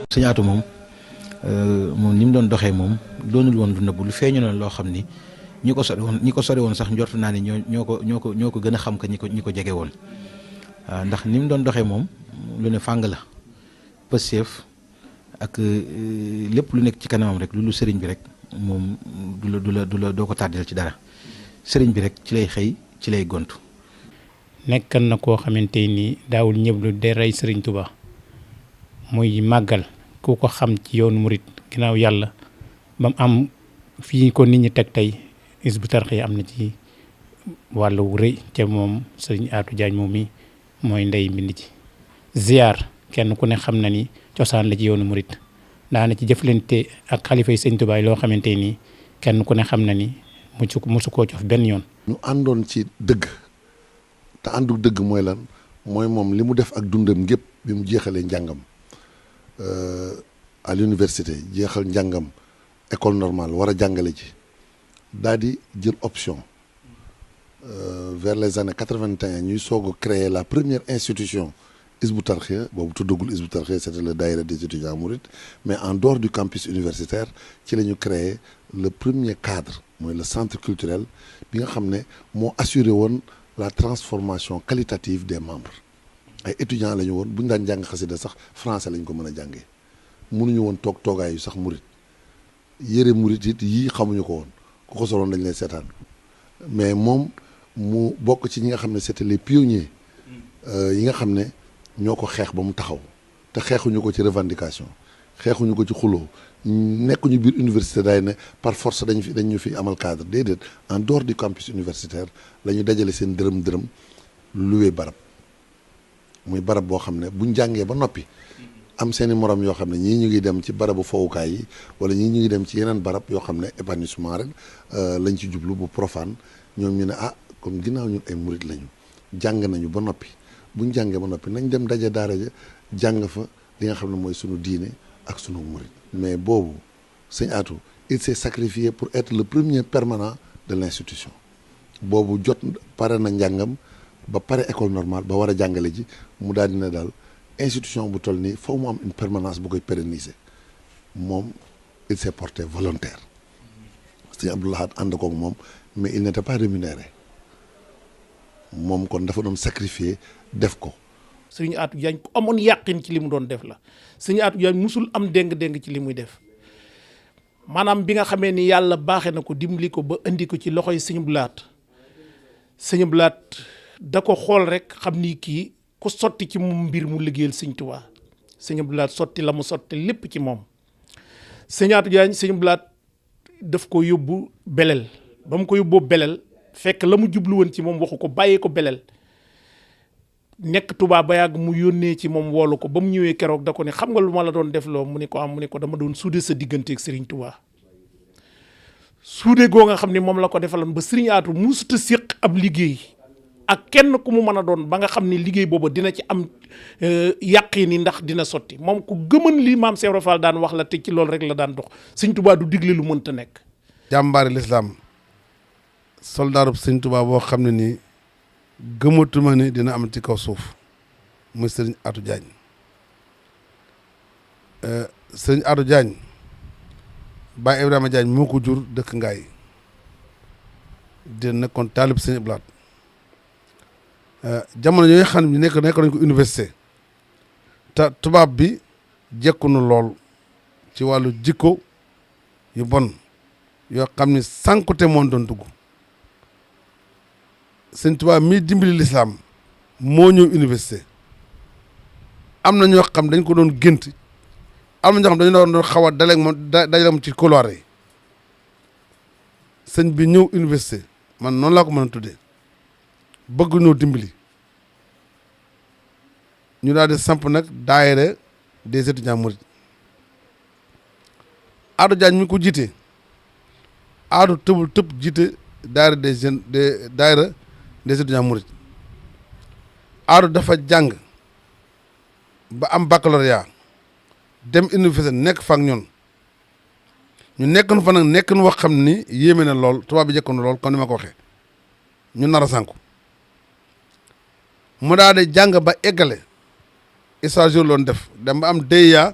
Sëñ Atou moom ni mu doon doxee moom doonul woon lu nëbb lu feeñu na loo xam ni ñi ko sori woon sax njort naa ni ñoo ko gën a xam que ñi ko jege woon waaw ndax ni mu doon doxee moom lu ne fàng la pëseef ak lépp lu nekk ci kanamam rek lu sëriñ bi rek moom du la doo ko tàddeel ci dara sëriñ bi rek ci lay xëy ci lay gontu. nekkan na koo xamante ni daawul ñëblu day rey sëriñ Touba muy màggal ku ko xam ci yoonu murit ginnaaw yàlla ba mu am fii ko nit ñi teg tey Hizbut Tarqiyyah am na ci wàllu wu rëy ca moom sëriñ Atou Diagne moom mi mooy ndey mbind ci ziar kenn ku ne xam na ni cosaan la ci yoonu murit daana ci jëflante ak xalifa yi sëñ Touba loo xamante ni kenn ku ne xam na ni musu koo cof benn yoon. ñu àndoon ci dëgg te àndu dëgg mooy lan mooy moom li mu def ak dundam gépp bi mu jeexalee njàngam à l'université jeexal njàngam école normale war a jàngale ci daal di jël option vers les années 81 ñuy soog a créer la première institution Hizbut Tarqiyyah boobu tuddagul Hizbut Tarqiyyah c'était le daïra des étudiants mourides mais en dehors du campus universitaire ci la ñu créé le premier cadre mooy le centre culturel bi nga xam ne moo assuré woon la transformation qualitative des membres ay étudiants la ñu woon bu ñu daan jàng xasida sax français lañ ko mën a jàngee mënuñu woon toog toogaayu sax murit yére murit it yii xamuñu ko woon ku ko soloon dañ lay seetaan mais moom mu bokk ci ñi nga xam ne c'était les pionniers yi nga xam ne ñoo ko xeex ba mu taxaw te xeexuñu ko ci revendication xeexuñu ko ci xuloo nekkuñu biir université daay ne par force dañ ñu fi amal cadre déedéet en dehors du campus universitaire la ñu dajale seen dërëm loué barab muy barab boo xam ne buñ jàngee ba noppi am seen i morom yoo xam ne ñii ñu ngi dem ci barabu fowukaay yi wala ñii ñu ngi dem ci yeneen barab yoo xam ne épanouissement rek lañ ci jublu bu profane ñoom ñu ne comme ginnaaw ñun ay murit lañu jàng nañu ba noppi buñ jàngee ba noppi nañ dem daje daara ja jàng fa li nga xam ne mooy sunu diine ak sunu murit mais boobu sëñ Atou il s'est sacrifié pour être le premier permanent de l'institution boobu jot pare na njàngam ba pare école normale ba war a jàngale ji mu daal dina daal institution bu toll nii foofu mu am une permanence bu koy pérenniser moom il s'est porté volontaire sëñ Abdou Lahad ànd koog moom mais il n'était pas rémunéré moom kon dafa doon sacrifier def ko. sëñ Atou Diagne ku amoon yàqin ci li mu doon def la sëñ Atou Diagne musul am déng-déng ci li muy def maanaam bi nga xamee ni yàlla baaxee na ko dimbali ko ba indi ko ci loxoy sëñ Abdou Lahad da ko xool rek xam ni kii ku sotti ci moom mbir mu liggéeyal sëñ Tuubaa sëñ Abdou Lahad sotti la mu sotti lépp ci moom sëñ Atou Diagne sëñ Abdou Lahad daf ko yóbbu belel ba mu ko yóbboo belel fekk la mu jublu woon ci moom waxu ko bàyyee ko belel nekk Tuubaa ba yàgg mu yónnee ci moom woolu ko ba mu ñëwee keroog da ko ne xam nga lu ma la doon def loo mu ne ko dama doon suude sa digganteeg Serigne Touba suude goo nga xam ne moom la ko defaloon ba Serigne Atou musuta séq ab liggéey ak kenn ku mu mën a doon ba nga xam ne liggéey booba dina ci am yàqi ni ndax dina sotti moom ku gëmën li maam Cheikh Ibra Fall daan wax la te ci loolu rek la daan dox Serigne Touba du digle lu mënta nekk. jàmbaari lislaam soldaarub Serigne Touba boo xam ne nii gëmatuma ni dina am ci kaw suuf muy Serigne Atou Diagne Serigne Atou Diagne Baye Ibrahima Diagne moo ko jur dëkk Ngaay di nekkoon taalib Serigne Abdou Lahad jamono yooyu xam ne nekk nañ ko université te tubaab bi jekkunu lool ci wàllu jikko yu bon yoo xam ne sànkute moon doon dugg Sëñ Tuubaa mii dimbali lislaam moo ñëw université am na ñoo xam dañ ko doon gént am na ñoo xam dañu doon xaw a daleeg moom dajale moom ci couloir yi sëñ bi ñëw université man noonu laa ko mën a tuddee bëgg ñoo dimbali ñu daal di samp nag daayira des étudiants mourides Atou Diagne mi ko jiite Atou tëbul tëb jiite daayira des jeunes daayira des étudiants mourides Atou dafa jàng ba am baccalauréat dem université nekk fa ak ñoon ñu nekkoon fa nag nekkoon wax xam ni yéeme na lool tubaab bi jekkoon lool comme ni ma ko waxee ñu nar a sànku mu daal di jàng ba eggale stage loon def dem ba am DEA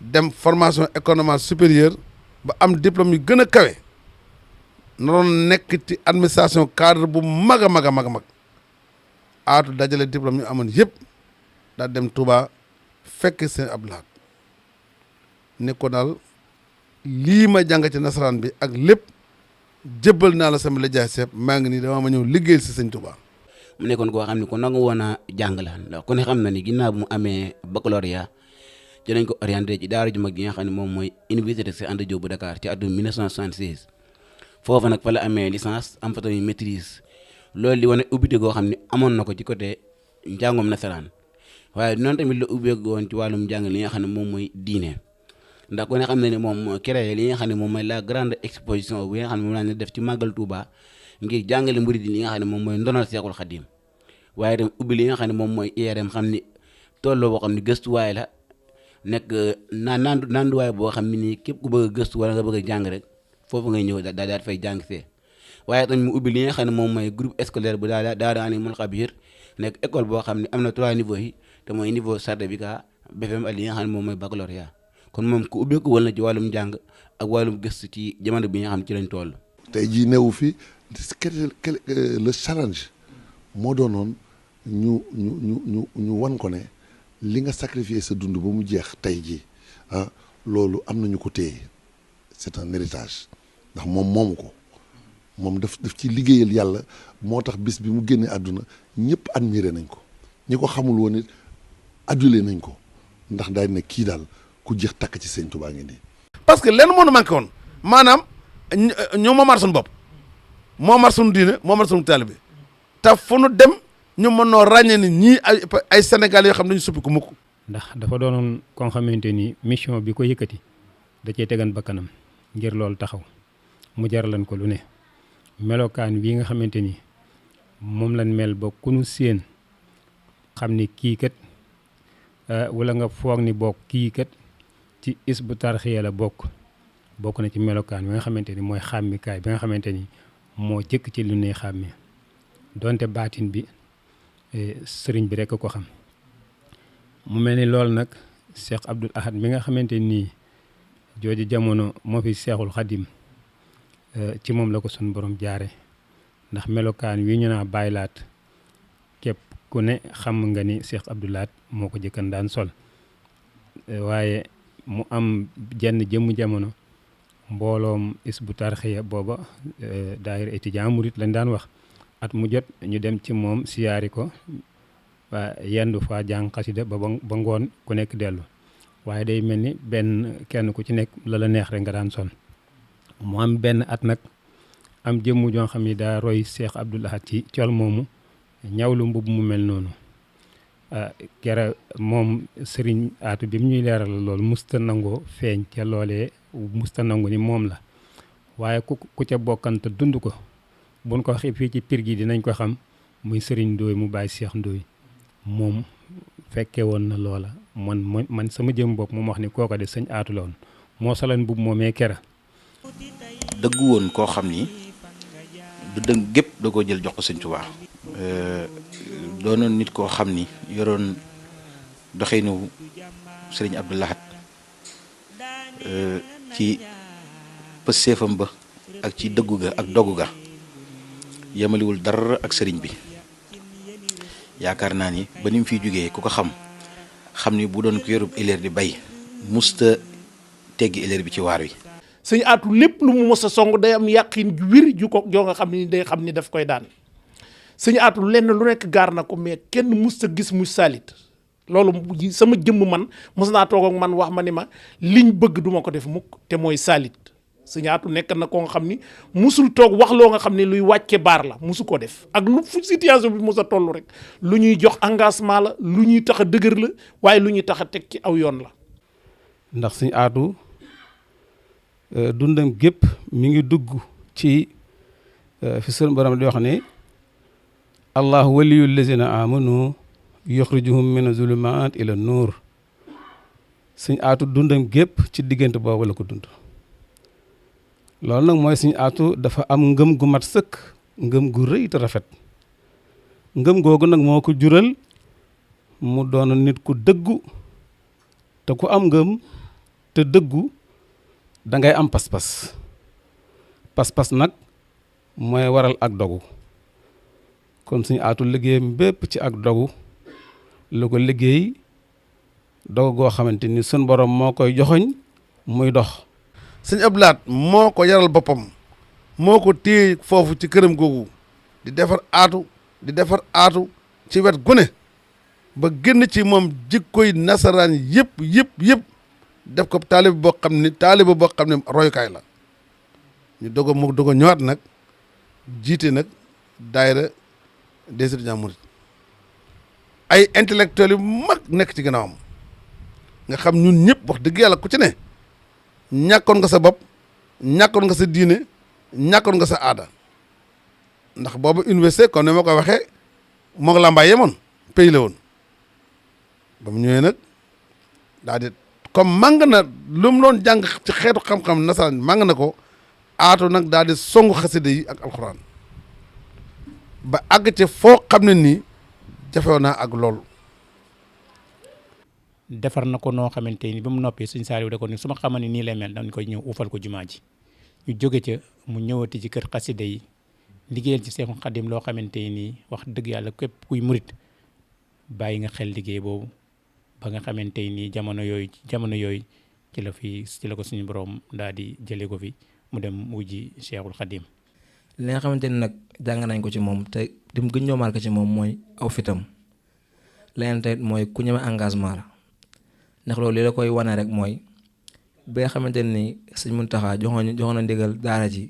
dem formation économique supérieure ba am diplôme yu gën a kawe naroon nekk ci administration cadre bu mag a mag a mag a mag aatu dajale diplôme yu amoon yëpp daal dem Touba fekk seen Abdou Lahad ne ko daal lii ma jàng ci nasaraan bi ak lépp jébbal naa la sama lijaay seeb maa ngi nii dama ma ñëw liggéeyal si sëñ Touba. mu nekkoon koo xam ne ku nangu woon a jàng la ndax ku ne xam na ni ginnaaw bu mu amee baccalauréat ci lañ ko orienté ci daara ju mag gi nga xam ne moom mooy université Cheikh Anta Diop bu Dakar ci atum 1976 foofu nag fa la amee licence am fa tamit maîtrise loolu di wane ubbite goo xam ne amoon na ko ci côté njàngum nasaraan waaye noonu tamit la ubbeeku woon ci wàllum njàng li nga xam ne moom mooy diine ndax ku ne xam na ne moom créé li nga xam ne moom mooy la grande exposition bi nga xam ne moom laa ne def ci màggal Touba ngir jàngale murid yi li nga xam ne moom mooy ndonal Seexul Xadim waaye tam ubbi li nga xam ne moom mooy IRM xam ni tolloo boo xam ne gëstuwaay la nekk nanduwaay boo xam ne nii képp ku bëgg a gëstu wala nga bëgg a jàng rek foofu ngay ñëw daal fay jàng see waaye tamit mu ubbi li nga xam ne moom mooy groupe scolaire bu daara Alimul Xabiir nekk école boo xam ne am na 3 niveaux yi te mooy niveau certificat BFM ak li nga xam ne moom mooy baccalauréat kon moom ku ubbeeku wal na ci wàllum njàng ak wàllum gëstu ci jamono bi nga xam ci lañ toll. tey jii newu fi le challenge moo doonoon ñu wan ko ne li nga sacrifier sa dund ba mu jeex tey jii ah loolu am nañu ko téye c'est un héritage ndax moom moomu ko moom daf ci liggéeyal yàlla moo tax bis bi mu génnee àdduna ñëpp admiré nañ ko ñi ko xamul woon it adulé nañ ko ndax daal ne kii daal ku jeex takk ci sëñ Tuubaa ngi nii. parce que lenn moo nu manqué woon maanaam ñoo moomaat suñu bopp moomaat suñu diine moomaat suñu taalibe te fu nu dem ñu mën noo ràññee ni ñii ay Sénégal yoo xam ne dañu suppi ko mukk. ndax dafa doonoon koo xamante ni mission bi ko yëkkati da cee tegan bakkanam ngir loolu taxaw mu jaralan ko lu ne melokaan wi nga xamante ni moom lañ mel ba ku nu séen xam ni kii kat wala nga foog ni bokk kii kat ci Hizbut Tarqiyyah la bokk na ci melokaan bi nga xamante ni mooy xàmmikaay bi nga xamante ni moo jëkk ci lu ne xàmmee donte baatin bi sëriñ bi rekk ko xam mu mel ni loolu nag Cheikh Abdoul Ahad mi nga xamante nii jooju jamono moo fi Seexul Xadim ci moom la ko sun borom jaare ndax melokaan wi ñu naa Baay Laat képp ku ne xam nga ni Cheikh Abdoul Ahad moo ko jëkkan daan sol waaye mu am jenn jëmm jamono mbooloom Hizbut Tarqiyyah booba daayira étudiant murit lañ daan wax at mu jot ñu dem ci moom siyaari ko waa yendu fa jàng xasida ba ngoon ku nekk dellu waaye day mel ni kenn ku ci nekk la neex rek nga daan sol mu am benn at nag am jëmm joo xam ni daa roy Cheikh Abdoul Ahad ci col moomu ñawlu mbubb mu mel noonu kera moom sëriñ aatu bi mu ñuy leeral loolu musta nangoo feeñ ca loolee musta nangu ni moom la waaye ku ca bokkante dund ko buñ ko waxee fii ci pir gi dinañ ko xam muy sëriñ Ndooy mu bàyyi Cheikh Ndooy moom fekkee woon na loola man sama jëm bopp moom wax ni kooka de sëñ aatu la woon moo solan mbubb moomee kera dëggu woon koo xam ni du dëng gépp da koo jël jox ko sëñ Tuubaa doonoon nit koo xam ni yoroon doxinu sëriñ Abdou Lahad ci pësseefam ba ak ci dëggu ga ak dogu ga yemaliwul dara ak sëriñ bi yaakaar naa ni ba ni mu fiy jógee ku ko xam ni bu doon ko yorub ileer di bay musta teggi ileer bi ci waar wi. sëñ Aatu lépp lu mu mos a song day am yàqin ju wir ju ko joo nga xam ni day xam ni daf koy daan sëñ Aatu lenn lu nekk gaar na ko mais kenn mus a gis muy salit loolu sama jëmm man mos naa toog ak man wax ma ni ma liñ bëgg duma ko def mukk te mooy salit sëñ Aatu nekk na ko nga xam ni musul toog wax loo nga xam ni luy wàcce baar la musu ko def ak lu fu situation bi mos a toll rek lu ñuy jox engagement la lu ñuy tax a dëgër la waaye lu ñuy tax a teg ci aw yoon la. ndax sëñ Aatu dundam gépp mi ngi dugg ci fi seen borom di wax ne allahu waliyul lazina amanu yuxrijuhum mina zulumaat ila nuur sëñ Aatu dundam gépp ci diggante boobu la ko dund loolu nag mooy Sëñ Aatu dafa am ngëm gu mat sëkk, ngëm gu rëy te rafet. ngëm googu nag moo ko jural mu doon nit ku dëggu, te ku am ngëm te dëggu da ngay am pas-pas. pas-pas nag mooy waral ak dogu. kon Sëñ Aatu liggéeyam bépp ci ak dogu lu ko liggéey, dogu goo xamante ni sun borom moo koy joxoñ muy dox. sëñ Abdou Lahad moo ko yaral boppam, moo ko téye foofu ci këram googu di defar aatu ci wet gune ba génn ci moom jikkoy nasaraan yëpp def ko taalibe boo xam ne royukaay la. ñu dogo ñëwaat nag jiite nag daayira des étudiants mourides, ay intellectuels yu mag nekk ci gannaawam nga xam ñun ñëpp wax dëgg yàlla ku ci ne ñàkkoon nga sa bopp, ñàkkoon nga sa diine, ñàkkoon nga sa aada. ndax boobu université comme ni ma ko waxee moog Lambaye yemoon pays la woon. ba mu ñëwee nag daal di comme màng na lu mu doon jàng ci xeetu xam-xam nasaraan màng na ko, Aatu nag daal di songu xasida yi ak alxuraan ba àgg ci foo xam ne nii jafewoon naa ak loolu. defar na ko noo xamante ni ba mu noppee Sëñ Saaliw da ko ni su ma xamal ni nii lay mel dañ koy ñëw ufal ko jumaa ji. ñu jóge ca mu ñëwati ci kër xasida yi liggéeyal ci Seexul Xadim loo xamante ni wax dëgg yàlla képp kuy murit bàyyi nga xel liggéey boobu ba nga xamante ni jamono yooyu ci la ko suñu borom daal di jëlee ko fi mu dem wujji Seexul Xadim. li nga xamante ni nag jàng nañ ko ci moom te dim gën ñoo marqué ci moom mooy aw fitam. leneen tamit mooy ku ñeme engagement la ndax loolu li la koy wane rek mooy bi nga xamante ni Sëñ Muntaxa joxoon na ndigal daara ji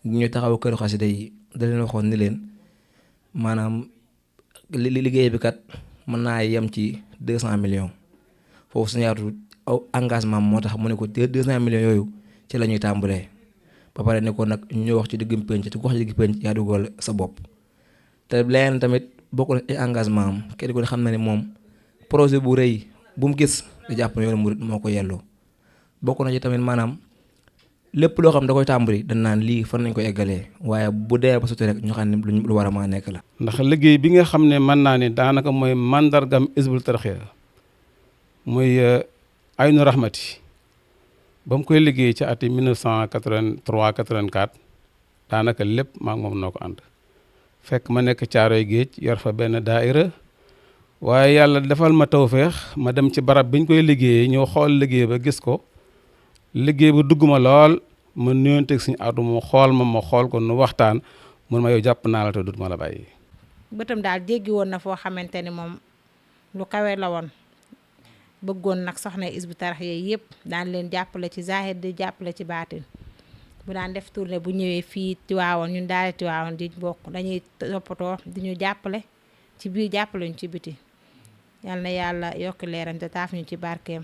ñu taxaw këru xasida yi da leen waxoon ni leen maanaam liggéey bi kat mën naa yem ci 200 millions foofu Sëñ Aatu aw engagement moo tax mu ne ko 200 millions yooyu ci la ñuy tàmbalee ba pare ne ko nag ñu wax ci digg penc te ku wax ci digg penc yaa dugal sa bopp. te leneen tamit bokk na ay engagement am kenn ku ne xam na ne moom projet bu rëy bu mu gis di jàpp ne yoonu murit moo ko yelloo bokk na ci tamit maanaam lépp loo xam da koy tàmbali dañ naan lii fan nañ ko eggalee waaye bu dee ba sotti rek ñu xam ne lu war a maa nekk la. ndax liggéey bi nga xam ne mën naa ne daanaka mooy mandargam Hizbut Tarqiyyah muy Aynu Rahmati ba mu koy liggéey ci ati 1983 84 daanaka lépp maa ngi moom noo ko ànd. fekk ma nekk Caaroy Géej yor fa benn daayira waaye yàlla defal ma tawféex ma dem ci barab biñ koy liggéeyee ñëw xool liggéey ba gis ko liggéey ba dugg ma lool ma nuyonteeg Sëñ Aatu mu xool ma xool ko nu waxtaan mun ma yow jàpp naa la te dut ma la bàyyi. bëtam daal jéggi woon na foo xamante ni moom lu kawe la woon bëggoon nag soxna Hizbut Tarqiyyah yëpp daan leen jàppale ci zahir di jàppale ci baatin. bu daan def tournée bu ñëwee fii Tiwaawoon ñun daal Tiwaawoon di bokk dañuy toppatoo di ñu jàppale ci biir jàppale ñu ci biti yal na yàlla yokk leeram te taaf ñu ci barkeem.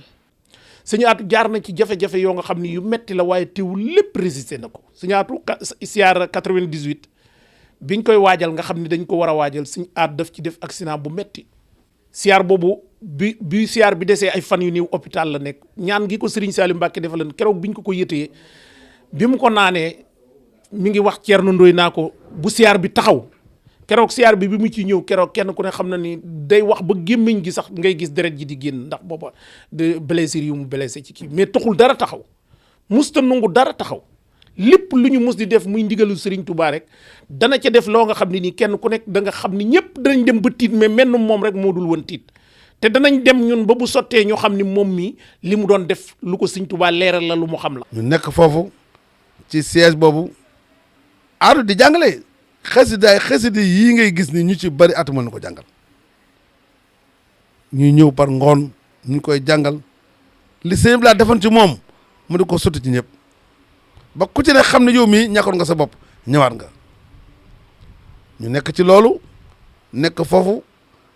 Sëñ Aatu jaar na ci jafe-jafe yoo nga xam ni yu metti la waaye teewul lépp résisté na ko. Sëñ Aatu siyaar 98 biñ koy waajal nga xam ni dañ ko war a waajal Sëñ Aatu daf ci def accident bu metti siyaar boobu bi siyaar bi desee ay fan yu néew hôpital la nekk ñaan gi ko Serigne Saliou Mbacké defalan keroog biñ ko yëtee bi mu ko naanee mi ngi wax Thierno Ndoye naa ko bu siyaar bi taxaw keroog siyaar bi mu ci ñëw keroog kenn ku ne xam na ni day wax ba gémmiñ gi sax ngay gis deret ji di génn ndax booba de blessure yu mu blessé ci kii mais taxul dara taxaw musta nangu dara taxaw lépp lu ñu mus di def muy ndigalu Serigne Touba rek dana ca def loo nga xam ne nii kenn ku nekk da nga xam ni ñëpp danañ dem ba tiit mais menn moom rek moo dul woon tiit te danañ dem ñun ba bu sottee ñoo xam ni moom mi li mu doon def lu ko Serigne Touba leeral la lu mu xam la. ñu nekk foofu. ci siège boobu Aatu di jàngale xasida yii ngay gis ni ñu ci bari Aatu mën na ko jàngal ñuy ñëw par ngoon ñu koy jàngal li sëñ bi laa defoon ci moom mu di ko sotti ci ñëpp ba ku ci ne xam ne yow mii ñàkkoon nga sa bopp ñëwaat nga ñu nekk ci loolu nekk foofu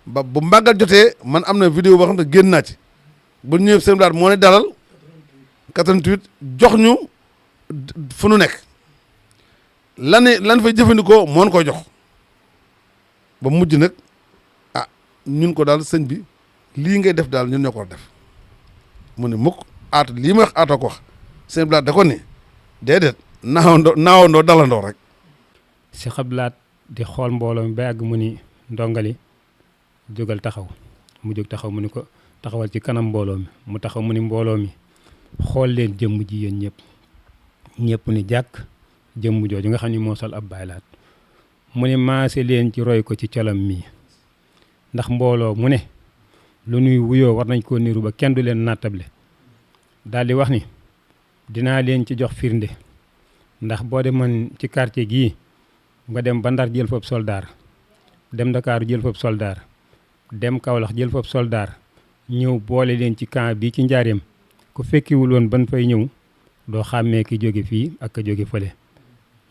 ba bu màggal jotee man am na vidéo boo xam ne génn naa ci bu ñëwee sëñ bi moo ne dalal 88 jox ñu fu nu nekk lan fay jëfandikoo moon koy jox ba mujj nag ah ñun ko daal sëñ bi lii ngay def daal ñun ñoo ko war def mu ne mukk Aatu lii ma wax Aatoo ko wax sëñ bi da ko ni déedéet naawandoo dalandoo rek. si xablaat di xool mbooloo mi ba yàgg mu ni ndongali jógal taxaw mu jóg taxaw mu ni ko taxawal ci kanam mbooloo mi mu taxaw mu ni mbooloo mi xool leen jëmm ji yéen ñëpp ni jàkk jëmm jooju nga xam ni moo sol ab baylaat mu ni maase leen ci roy ko ci colam mii ndax mbooloo mu ne lu nuy wuyoo war nañ koo niru ba kenn du leen nattable daal di wax ni dinaa leen ci jox firnde ndax boo demoon ci quartier gii nga dem ba Ndar jël foofu soldaar dem Ndakaaru jël foofu soldaar dem Kaolack jël foofu soldaar ñëw boole leen ci camp bi ci njaareem ku fekkiwul woon ban fay ñëw doo xàmmee ki jóge fii ak ka jóge fële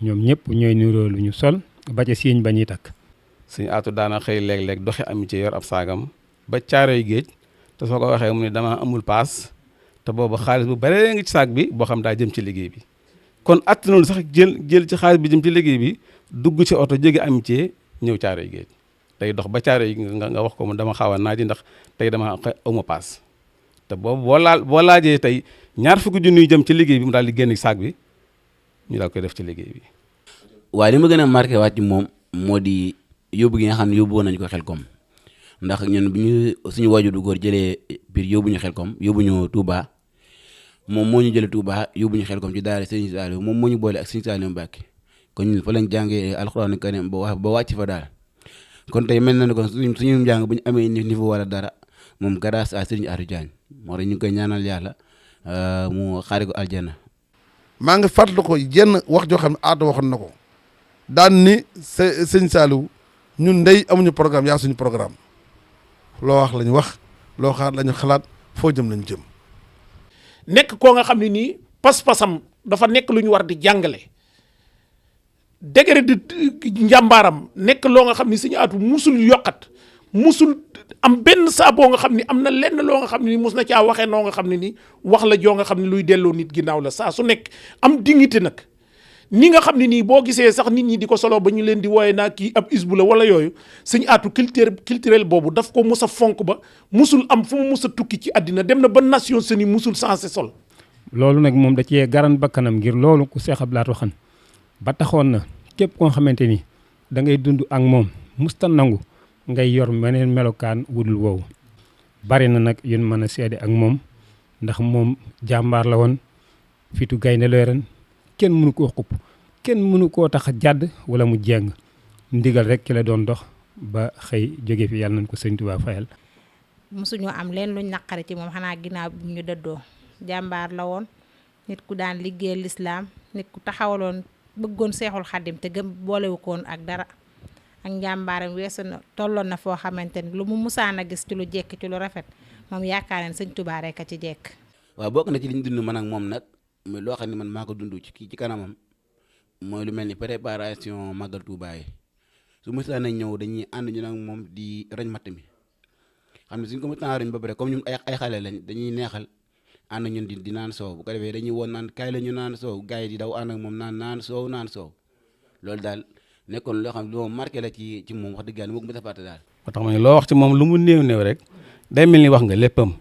ñoom ñëpp ñooy niroo lu ñu sol ba ca siiñ ba ñuy takk. suñu aatu daana xëy léeg-léeg doxi amitié yor ab saagam ba caaroy géej te soo ko waxee mu ne dama amul paas te boobu xaalis bu baree ngi ci saag bi boo xam daa jëm ci liggéey bi kon attanul sax jël ci xaalis bi jëm ci liggéey bi dugg ci oto jóge amitié ñëw caaroy géej tey dox ba caaroy nga wax ko mu dama xaw a naaji ndax tey dama awma paas te boobu boo laajee tey ñaar fukki junni jëm ci liggéey bi mu daal di génn saag bi ñu daal koy def ci liggéey bi. waaye li ma gën a marqué waat ci moom moo di yóbbu gi nga xam ne yóbbu woon nañu ko Xelkom ndax ñun bu ñu suñu waajur du góor jëlee biir yóbbu ñu Xelkom yóbbu ñu Touba moom moo ñu jëlee Touba yóbbu ñu Xelkom ci daara Serigne Saliou moom moo ñu boole ak Serigne Saliou Mbacké kon ñun fa lañ jàngee alxuraan karim ba wàcc fa daal kon tey mel na ne kon suñu njàng bu ñu amee niveau wala dara moom grâce à Serigne Atou Diagne moo tax ñu ngi koy ñaanal yàlla mu xaari ko aljana. maa ngi fàttali ko jenn wax joo xam ne Atou waxoon na ko daan ni sëñ Saliou ñun ndey amuñu programme yaa suñu programme loo wax lañu wax loo xaar lañu xalaat foo jëm lañu jëm. nekk koo nga xam ne nii pas-pasam dafa nekk lu ñu war di jàngale degré de njàmbaaram nekk loo nga xam ni Sëñ Atou musul yokkat musul am benn saa boo nga xam ni am na lenn loo nga xam ne ni mus na caa waxee noo nga xam ne ni wax la joo nga xam ne luy delloo nit ginnaaw la saa su nekk am dignité nag ni nga xam ne nii boo gisee sax nit ñi di ko solo ba ñu leen di wooye naa kii ab isbu la wala yooyu Sëñ Atou culturel boobu daf ko mus a fonk ba musul am fu mu mus a tukki ci àddina dem na ba Nations Unies musul sensé sol. loolu nag moom da cee garan bakkanam ngir loolu ku Seex Abdu Lahat waxan ba taxoon na képp koo xamante ni da ngay dund ak moom musta nangu ngay yor meneen melokaan wudul woowu bari na nag yéen mën a seede ak moom ndax moom jàmbaar la woon fitu gaynde la yoroon kenn mënu koo xupp kenn mënu koo tax a jàdd wala mu jeng ndigal rek ki la doon dox ba xëy jóge fi yàlla nañ ko sëñ Tuubaa fayal. mosuñoo am leen luñ naqari ci moom xanaa ginnaaw bi ñu dëddoo jàmbaar la woon nit ku daan liggéeyal lislaam nit ku taxawaloon bëggoon Seexul Xaddim te gëm boolewu koon ak dara ak njàmbaaram weesu na tolloon na foo xamante ni lu mu musaan a gis ci lu jekk ci lu rafet moom yaakaar ne sëñ Tuubaa rek a ci jekk. waaw bokk na ci li ñu dund man ak moom nag muy loo xam ne man maa ko dund ci kanamam mooy lu mel ni préparation màggal Tuubaa yi su musaan nañ ñëw dañuy ànd ñu nag moom di roñ matt mi xam ne suñ ko musaan roñ ba pare comme ñun ay xale lañ dañuy neexal ànd ñun di naan soow bu ko defee dañuy woon naan kaay la ñu naan soow gars yi di daw ànd ak moom naan soow loolu daal nekkoon loo xam ne lu ma marqué la ci moom wax dëgg yàlla moo ko mën a fàtte daal. moo tax ma ne loo wax ci moom lu mu néew rek day mel ni wax nga léppam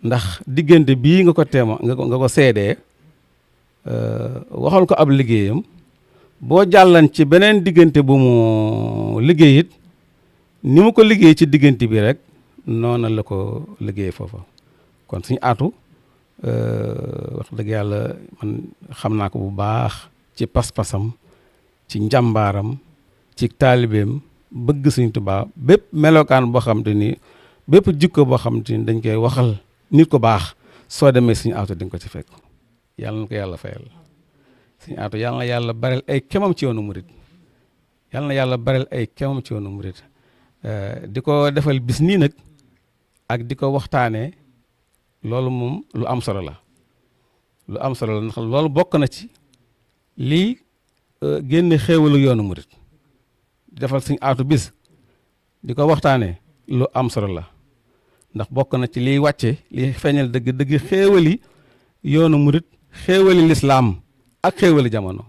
ndax diggante bii nga ko teema nga ko seedee waxal ko ab liggéeyam boo jàllan ci beneen diggante bu mu liggéey it ni mu ko liggéey ci diggante bi rek noona la ko liggéey foofa kon Sëñ Atou wax dëgg yàlla man xam naa ko bu baax ci pas-pasam ci njàmbaaram ci taalibeem bëgg Sëñ Tuubaa bépp melokaan boo xam te ni bépp jikko boo xam te ni dañ koy waxal nit ko baax soo demee Sëñ Atou di nga ko ci fekk yàlla na ko yàlla fayal Sëñ Atou yàlla na yàlla bareel ay kemam ci yoonu murit yàlla na yàlla bareel ay kemam ci yoonu murit di ko defal bis nii nag ak di ko waxtaanee loolu moom lu am solo la ndax loolu bokk na ci lii génne xéewalu yoonu murit defal Sëñ Atou bis di ko waxtaanee lu am solo la ndax bokk na ci liy wàcce li feeñal dëgg xéewali yoonu murit xéewali lislaam ak xéewali jamono